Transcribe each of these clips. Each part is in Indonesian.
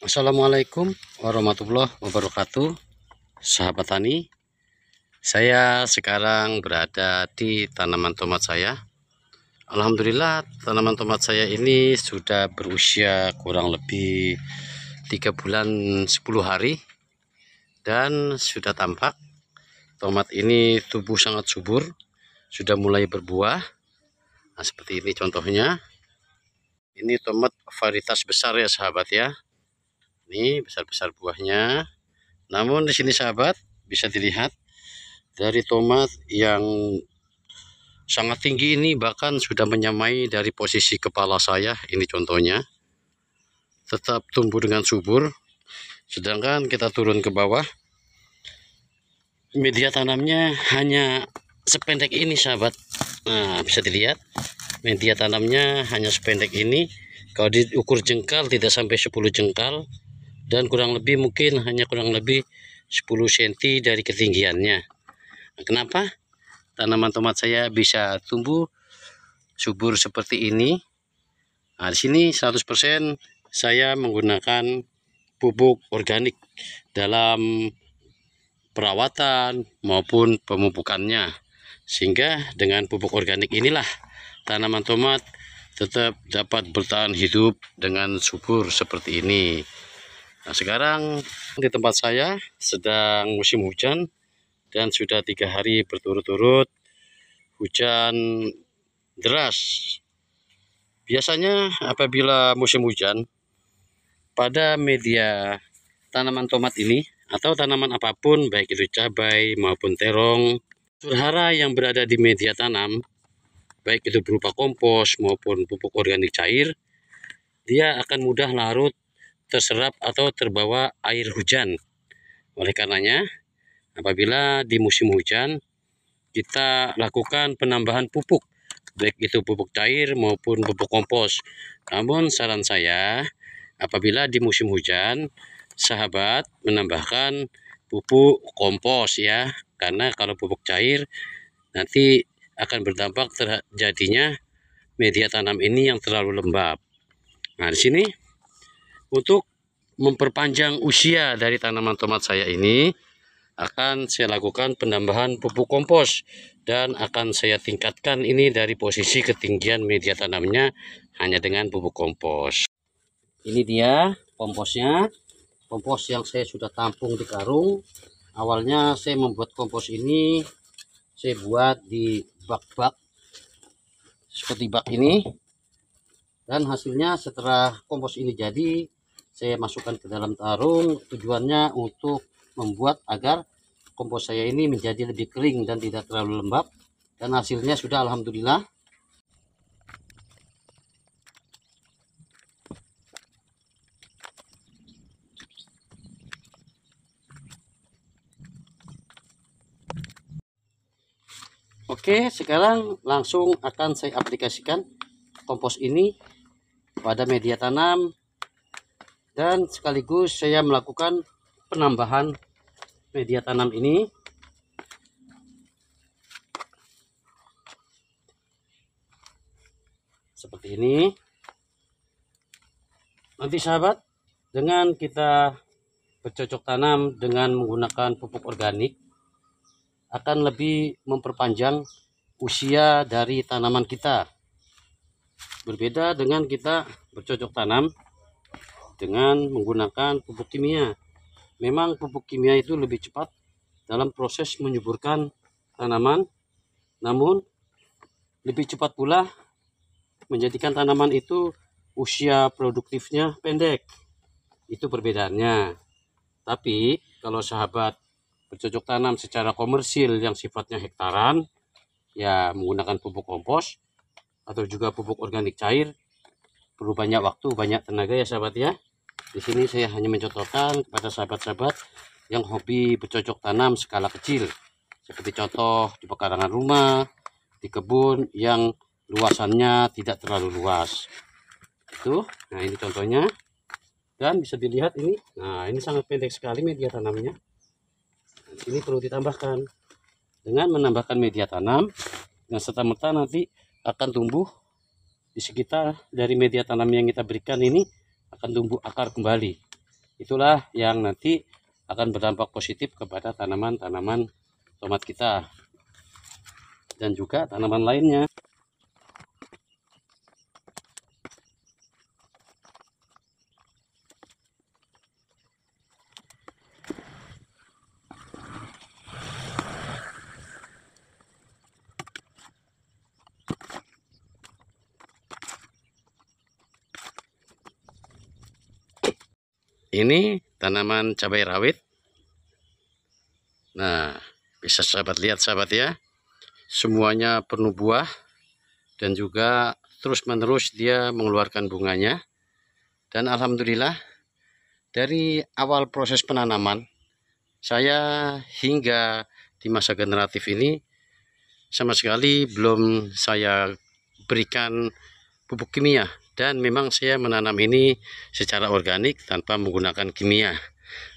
Assalamualaikum warahmatullahi wabarakatuh, sahabat tani. Saya sekarang berada di tanaman tomat saya. Alhamdulillah, tanaman tomat saya ini sudah berusia kurang lebih 3 bulan 10 hari dan sudah tampak. Tomat ini tumbuh sangat subur, sudah mulai berbuah. Nah, seperti ini contohnya. Ini tomat varietas besar ya sahabat ya. Ini besar-besar buahnya. Namun di sini sahabat bisa dilihat dari tomat yang sangat tinggi ini bahkan sudah menyamai dari posisi kepala saya. Ini contohnya. Tetap tumbuh dengan subur. Sedangkan kita turun ke bawah, media tanamnya hanya sependek ini sahabat. Nah, bisa dilihat media tanamnya hanya sependek ini. Kalau diukur jengkal tidak sampai 10 jengkal. Dan kurang lebih mungkin hanya kurang lebih 10 cm dari ketinggiannya. Nah, kenapa tanaman tomat saya bisa tumbuh subur seperti ini? Nah, di sini 100% saya menggunakan pupuk organik dalam perawatan maupun pemupukannya. Sehingga dengan pupuk organik inilah tanaman tomat tetap dapat bertahan hidup dengan subur seperti ini. Nah, sekarang di tempat saya sedang musim hujan dan sudah 3 hari berturut-turut hujan deras. Biasanya apabila musim hujan, pada media tanaman tomat ini atau tanaman apapun, baik itu cabai maupun terong, unsur hara yang berada di media tanam, baik itu berupa kompos maupun pupuk organik cair, dia akan mudah larut, terserap atau terbawa air hujan. Oleh karenanya, apabila di musim hujan kita lakukan penambahan pupuk, baik itu pupuk cair maupun pupuk kompos. Namun saran saya, apabila di musim hujan, sahabat menambahkan pupuk kompos ya, karena kalau pupuk cair nanti akan berdampak terjadinya media tanam ini yang terlalu lembab. Nah, di sini untuk memperpanjang usia dari tanaman tomat saya ini, akan saya lakukan penambahan pupuk kompos dan akan saya tingkatkan ini dari posisi ketinggian media tanamnya hanya dengan pupuk kompos. Ini dia komposnya, kompos yang saya sudah tampung di karung. Awalnya saya membuat kompos ini, saya buat di bak-bak seperti bak ini, dan hasilnya setelah kompos ini jadi, saya masukkan ke dalam karung. Tujuannya untuk membuat agar kompos saya ini menjadi lebih kering dan tidak terlalu lembab. Dan hasilnya sudah alhamdulillah. Oke, sekarang langsung akan saya aplikasikan kompos ini pada media tanam. Dan sekaligus saya melakukan penambahan media tanam ini. Seperti ini. Nanti sahabat, dengan kita bercocok tanam dengan menggunakan pupuk organik, akan lebih memperpanjang usia dari tanaman kita. Berbeda dengan kita bercocok tanam dengan menggunakan pupuk kimia. Memang pupuk kimia itu lebih cepat dalam proses menyuburkan tanaman, namun lebih cepat pula menjadikan tanaman itu usia produktifnya pendek. Itu perbedaannya. Tapi kalau sahabat bercocok tanam secara komersil yang sifatnya hektaran, ya menggunakan pupuk kompos atau juga pupuk organik cair, perlu banyak waktu, banyak tenaga ya sahabat ya. Di sini saya hanya mencontohkan kepada sahabat-sahabat yang hobi bercocok tanam skala kecil, seperti contoh di pekarangan rumah, di kebun yang luasannya tidak terlalu luas. Itu, nah ini contohnya. Dan bisa dilihat ini, nah ini sangat pendek sekali media tanamnya. Ini perlu ditambahkan. Dengan menambahkan media tanam, yang serta-merta nanti akan tumbuh di sekitar dari media tanam yang kita berikan ini, akan tumbuh akar kembali. Itulah yang nanti akan berdampak positif kepada tanaman-tanaman tomat kita dan juga tanaman lainnya. Ini tanaman cabai rawit. Nah, bisa sahabat lihat sahabat ya, semuanya penuh buah dan juga terus-menerus dia mengeluarkan bunganya. Dan alhamdulillah dari awal proses penanaman saya hingga di masa generatif ini sama sekali belum saya berikan pupuk kimia, dan memang saya menanam ini secara organik tanpa menggunakan kimia.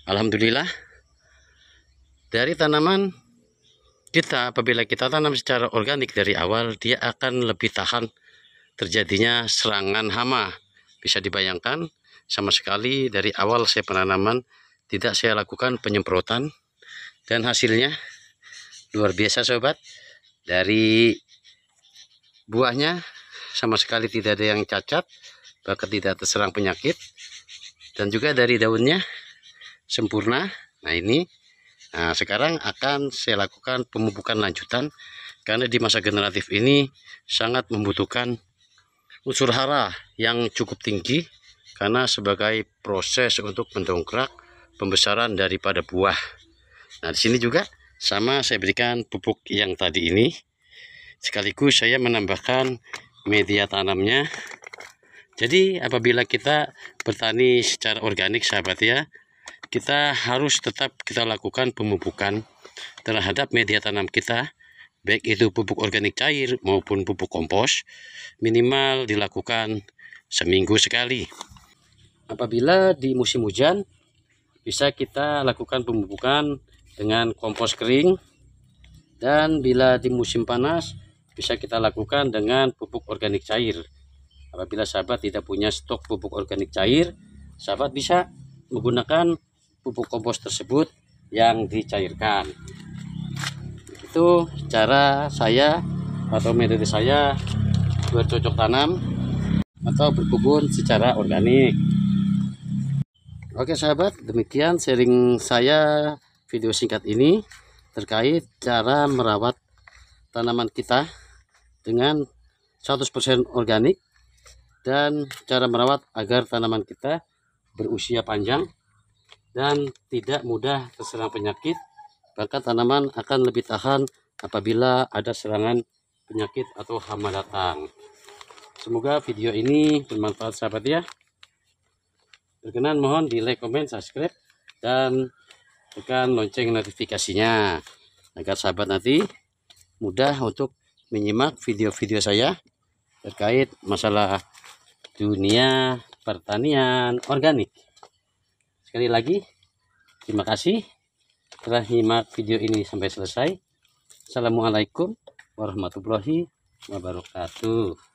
Alhamdulillah dari tanaman kita, apabila kita tanam secara organik dari awal, dia akan lebih tahan terjadinya serangan hama. Bisa dibayangkan, sama sekali dari awal saya penanaman tidak saya lakukan penyemprotan, dan hasilnya luar biasa sobat. Dari buahnya sama sekali tidak ada yang cacat, bahkan tidak terserang penyakit, dan juga dari daunnya sempurna. Nah ini, nah sekarang akan saya lakukan pemupukan lanjutan, karena di masa generatif ini sangat membutuhkan unsur hara yang cukup tinggi, karena sebagai proses untuk mendongkrak pembesaran daripada buah. Nah di sini juga sama saya berikan pupuk yang tadi ini, sekaligus saya menambahkan media tanamnya. Jadi apabila kita bertani secara organik sahabat ya, kita harus tetap kita lakukan pemupukan terhadap media tanam kita, baik itu pupuk organik cair maupun pupuk kompos, minimal dilakukan seminggu sekali. Apabila di musim hujan, bisa kita lakukan pemupukan dengan kompos kering, dan bila di musim panas bisa kita lakukan dengan pupuk organik cair. Apabila sahabat tidak punya stok pupuk organik cair, sahabat bisa menggunakan pupuk kompos tersebut yang dicairkan. Itu cara saya atau metode saya bercocok tanam atau berkebun secara organik. Oke sahabat, demikian sharing saya video singkat ini terkait cara merawat tanaman kita dengan 100% organik, dan cara merawat agar tanaman kita berusia panjang dan tidak mudah terserang penyakit, bahkan tanaman akan lebih tahan apabila ada serangan penyakit atau hama datang. Semoga video ini bermanfaat sahabat ya. Berkenan mohon di like, comment, subscribe, dan tekan lonceng notifikasinya agar sahabat nanti mudah untuk menyimak video-video saya terkait masalah dunia pertanian organik. Sekali lagi terima kasih telah menyimak video ini sampai selesai. Assalamualaikum warahmatullahi wabarakatuh.